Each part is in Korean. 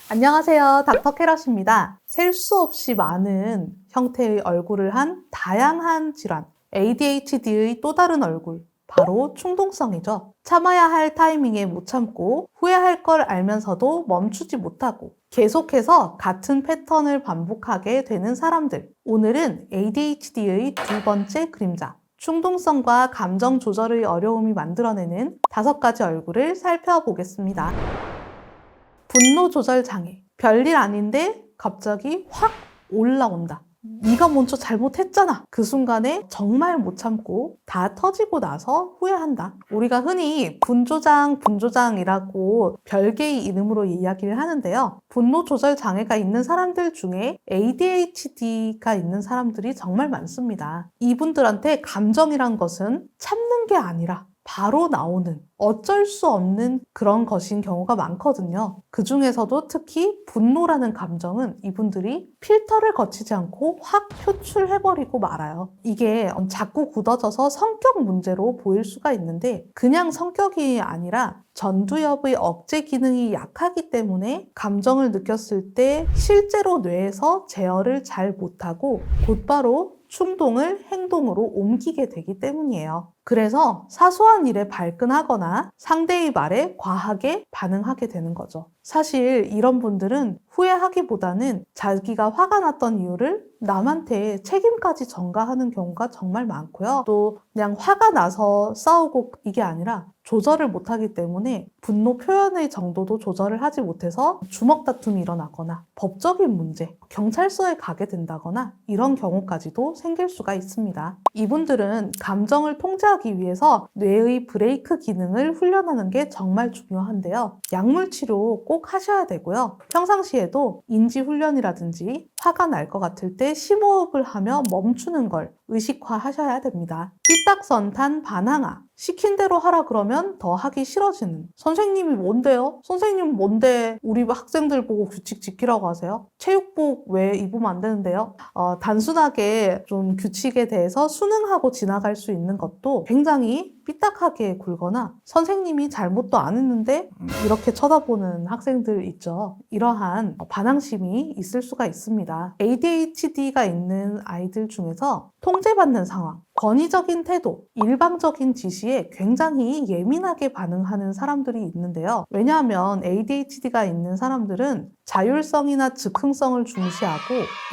안녕하세요. 닥터 캐럿입니다. 셀 수 없이 많은 형태의 얼굴을 한 다양한 질환, ADHD의 또 다른 얼굴, 바로 충동성이죠. 참아야 할 타이밍에 못 참고 후회할 걸 알면서도 멈추지 못하고 계속해서 같은 패턴을 반복하게 되는 사람들. 오늘은 ADHD의 두 번째 그림자, 충동성과 감정 조절의 어려움이 만들어내는 5가지 얼굴을 살펴보겠습니다. 분노 조절 장애. 별일 아닌데 갑자기 확 올라온다. 네가 먼저 잘못했잖아. 그 순간에 정말 못 참고 다 터지고 나서 후회한다. 우리가 흔히 분조장이라고 별개의 이름으로 이야기를 하는데요. 분노 조절 장애가 있는 사람들 중에 ADHD가 있는 사람들이 정말 많습니다. 이분들한테 감정이란 것은 참는 게 아니라 바로 나오는 어쩔 수 없는 그런 것인 경우가 많거든요. 그 중에서도 특히 분노라는 감정은 이분들이 필터를 거치지 않고 확 표출해버리고 말아요. 이게 자꾸 굳어져서 성격 문제로 보일 수가 있는데 그냥 성격이 아니라 전두엽의 억제 기능이 약하기 때문에 감정을 느꼈을 때 실제로 뇌에서 제어를 잘 못하고 곧바로 충동을 행동으로 옮기게 되기 때문이에요. 그래서 사소한 일에 발끈하거나 상대의 말에 과하게 반응하게 되는 거죠. 사실 이런 분들은 후회하기보다는 자기가 화가 났던 이유를 남한테 책임까지 전가하는 경우가 정말 많고요. 또 그냥 화가 나서 싸우고 이게 아니라 조절을 못하기 때문에 분노 표현의 정도도 조절을 하지 못해서 주먹 다툼이 일어나거나 법적인 문제, 경찰서에 가게 된다거나 이런 경우까지도 생길 수가 있습니다. 이분들은 감정을 통제하기 위해서 뇌의 브레이크 기능을 훈련하는 게 정말 중요한데요. 약물 치료 꼭 하셔야 되고요. 평상시에도 인지 훈련이라든지 화가 날 것 같을 때 심호흡을 하며 멈추는 걸 의식화하셔야 됩니다. 삐딱선탄 반항아. 시킨 대로 하라 그러면 더 하기 싫어지는. 선생님이 뭔데요? 선생님 뭔데 우리 학생들 보고 규칙 지키라고 하세요? 체육복 왜 입으면 안 되는데요? 단순하게 좀 규칙에 대해서 순응하고 지나갈 수 있는 것도 굉장히 삐딱하게 굴거나 선생님이 잘못도 안 했는데 이렇게 쳐다보는 학생들 있죠. 이러한 반항심이 있을 수가 있습니다. ADHD가 있는 아이들 중에서 통제받는 상황, 권위적인 태도, 일방적인 지시에 굉장히 예민하게 반응하는 사람들이 있는데요. 왜냐하면 ADHD가 있는 사람들은 자율성이나 즉흥성을 중시하고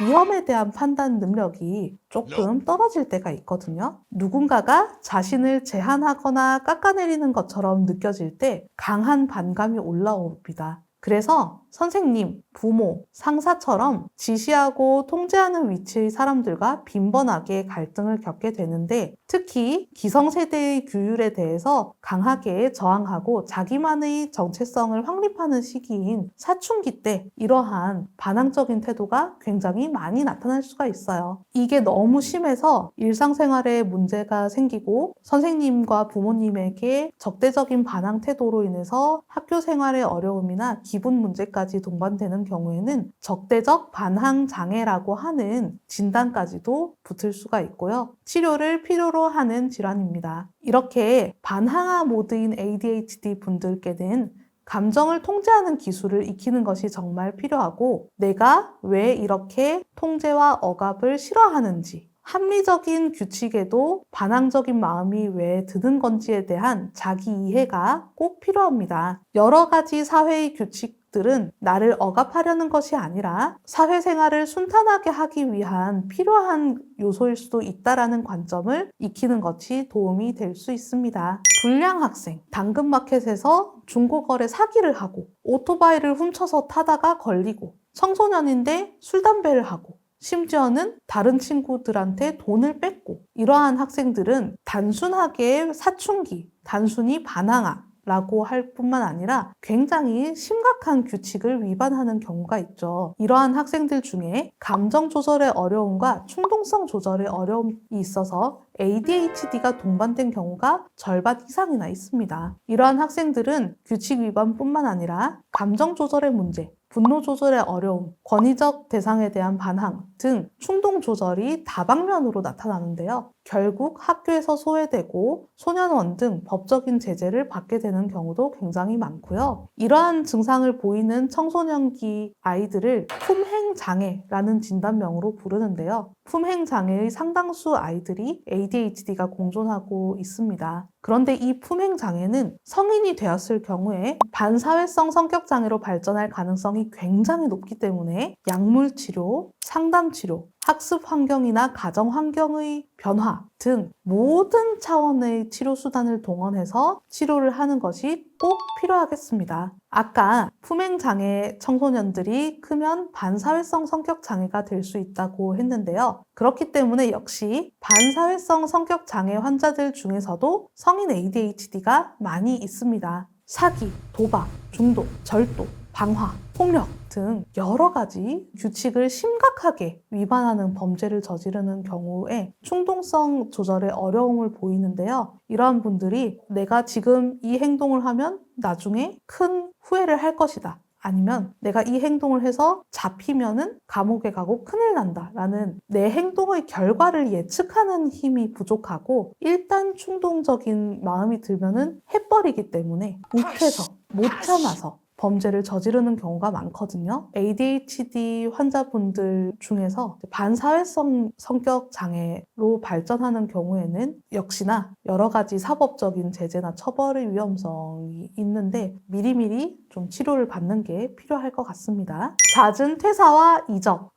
위험에 대한 판단 능력이 조금 떨어질 때가 있거든요. 누군가가 자신을 제한하거나 깎아내리는 것처럼 느껴질 때 강한 반감이 올라옵니다. 그래서 선생님, 부모, 상사처럼 지시하고 통제하는 위치의 사람들과 빈번하게 갈등을 겪게 되는데 특히 기성세대의 규율에 대해서 강하게 저항하고 자기만의 정체성을 확립하는 시기인 사춘기 때 이러한 반항적인 태도가 굉장히 많이 나타날 수가 있어요. 이게 너무 심해서 일상생활에 문제가 생기고 선생님과 부모님에게 적대적인 반항 태도로 인해서 학교 생활의 어려움이나 기분 문제까지 동반되는 경우에는 적대적 반항 장애라고 하는 진단까지도 붙을 수가 있고요. 치료를 필요로 하는 질환입니다. 이렇게 반항아 모드인 ADHD 분들께는 감정을 통제하는 기술을 익히는 것이 정말 필요하고 내가 왜 이렇게 통제와 억압을 싫어하는지 합리적인 규칙에도 반항적인 마음이 왜 드는 건지에 대한 자기 이해가 꼭 필요합니다. 여러 가지 사회의 규칙들은 나를 억압하려는 것이 아니라 사회생활을 순탄하게 하기 위한 필요한 요소일 수도 있다는 관점을 익히는 것이 도움이 될 수 있습니다. 불량 학생, 당근마켓에서 중고거래 사기를 하고 오토바이를 훔쳐서 타다가 걸리고 청소년인데 술, 담배를 하고 심지어는 다른 친구들한테 돈을 뺏고 이러한 학생들은 단순하게 사춘기, 단순히 반항아라고 할 뿐만 아니라 굉장히 심각한 규칙을 위반하는 경우가 있죠. 이러한 학생들 중에 감정 조절의 어려움과 충동성 조절의 어려움이 있어서 ADHD가 동반된 경우가 절반 이상이나 있습니다. 이러한 학생들은 규칙 위반뿐만 아니라 감정 조절의 문제, 분노 조절의 어려움, 권위적 대상에 대한 반항 등 충동 조절이 다방면으로 나타나는데요. 결국 학교에서 소외되고 소년원 등 법적인 제재를 받게 되는 경우도 굉장히 많고요. 이러한 증상을 보이는 청소년기 아이들을 품행장애라는 진단명으로 부르는데요. 품행장애의 상당수 아이들이 ADHD가 공존하고 있습니다. 그런데 이 품행장애는 성인이 되었을 경우에 반사회성 성격장애로 발전할 가능성이 굉장히 높기 때문에 약물치료, 상담치료, 학습 환경이나 가정 환경의 변화 등 모든 차원의 치료 수단을 동원해서 치료를 하는 것이 꼭 필요하겠습니다. 아까 품행장애 청소년들이 크면 반사회성 성격장애가 될 수 있다고 했는데요. 그렇기 때문에 역시 반사회성 성격장애 환자들 중에서도 성인 ADHD가 많이 있습니다. 사기, 도박, 중독, 절도, 방화, 폭력 등 여러 가지 규칙을 심각하게 위반하는 범죄를 저지르는 경우에 충동성 조절에 어려움을 보이는데요. 이러한 분들이 내가 지금 이 행동을 하면 나중에 큰 후회를 할 것이다. 아니면 내가 이 행동을 해서 잡히면은 감옥에 가고 큰일 난다 라는 내 행동의 결과를 예측하는 힘이 부족하고 일단 충동적인 마음이 들면은 해버리기 때문에 욱해서 못 참아서 범죄를 저지르는 경우가 많거든요. ADHD 환자분들 중에서 반사회성 성격 장애로 발전하는 경우에는 역시나 여러 가지 사법적인 제재나 처벌의 위험성이 있는데 미리미리 좀 치료를 받는 게 필요할 것 같습니다. 잦은 퇴사와 이적.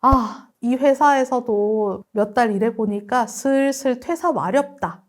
이 회사에서도 몇 달 일해보니까 슬슬 퇴사 마렵다.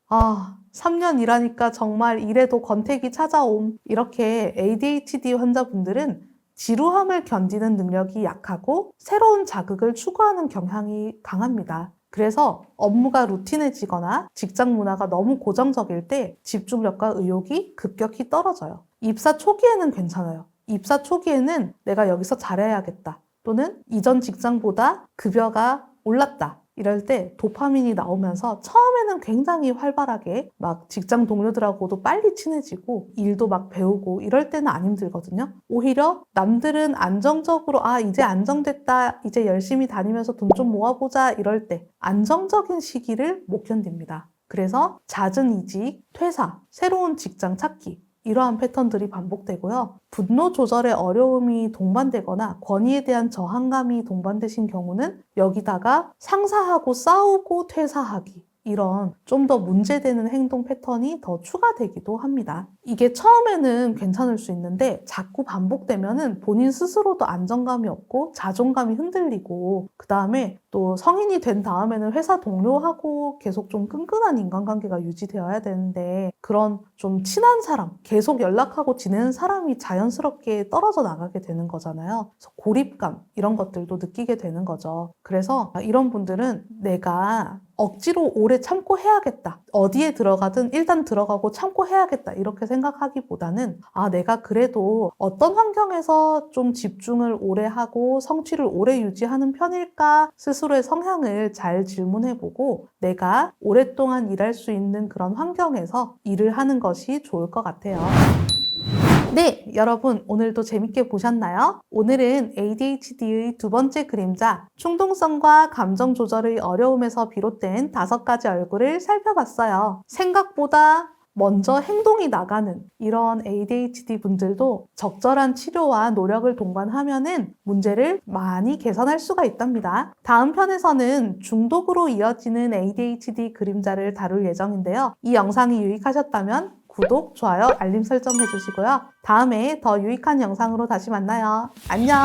3년 일하니까 정말 일에도 권태기 찾아옴. 이렇게 ADHD 환자분들은 지루함을 견디는 능력이 약하고 새로운 자극을 추구하는 경향이 강합니다. 그래서 업무가 루틴해지거나 직장 문화가 너무 고정적일 때 집중력과 의욕이 급격히 떨어져요. 입사 초기에는 괜찮아요. 입사 초기에는 내가 여기서 잘해야겠다. 또는 이전 직장보다 급여가 올랐다. 이럴 때 도파민이 나오면서 처음에는 굉장히 활발하게 막 직장 동료들하고도 빨리 친해지고 일도 막 배우고 이럴 때는 안 힘들거든요. 오히려 남들은 안정적으로 이제 안정됐다. 이제 열심히 다니면서 돈 좀 모아보자. 이럴 때 안정적인 시기를 못 견딥니다. 그래서 잦은 이직, 퇴사, 새로운 직장 찾기 이러한 패턴들이 반복되고요. 분노 조절에 어려움이 동반되거나 권위에 대한 저항감이 동반되신 경우는 여기다가 상사하고 싸우고 퇴사하기 이런 좀 더 문제되는 행동 패턴이 더 추가되기도 합니다. 이게 처음에는 괜찮을 수 있는데 자꾸 반복되면은 본인 스스로도 안정감이 없고 자존감이 흔들리고 그 다음에 또 성인이 된 다음에는 회사 동료하고 계속 좀 끈끈한 인간관계가 유지되어야 되는데 그런 좀 친한 사람, 계속 연락하고 지내는 사람이 자연스럽게 떨어져 나가게 되는 거잖아요. 그래서 고립감 이런 것들도 느끼게 되는 거죠. 그래서 이런 분들은 내가 억지로 오래 참고 해야겠다. 어디에 들어가든 일단 들어가고 참고 해야겠다. 이렇게 생각하기보다는 내가 그래도 어떤 환경에서 좀 집중을 오래 하고 성취를 오래 유지하는 편일까? 스스로의 성향을 잘 질문해보고 내가 오랫동안 일할 수 있는 그런 환경에서 일을 하는 것이 좋을 것 같아요. 네, 여러분 오늘도 재밌게 보셨나요? 오늘은 ADHD의 두 번째 그림자, 충동성과 감정 조절의 어려움에서 비롯된 5가지 얼굴을 살펴봤어요. 생각보다 먼저 행동이 나가는 이런 ADHD 분들도 적절한 치료와 노력을 동반하면은 문제를 많이 개선할 수가 있답니다. 다음 편에서는 중독으로 이어지는 ADHD 그림자를 다룰 예정인데요. 이 영상이 유익하셨다면 구독, 좋아요, 알림 설정 해주시고요. 다음에 더 유익한 영상으로 다시 만나요. 안녕!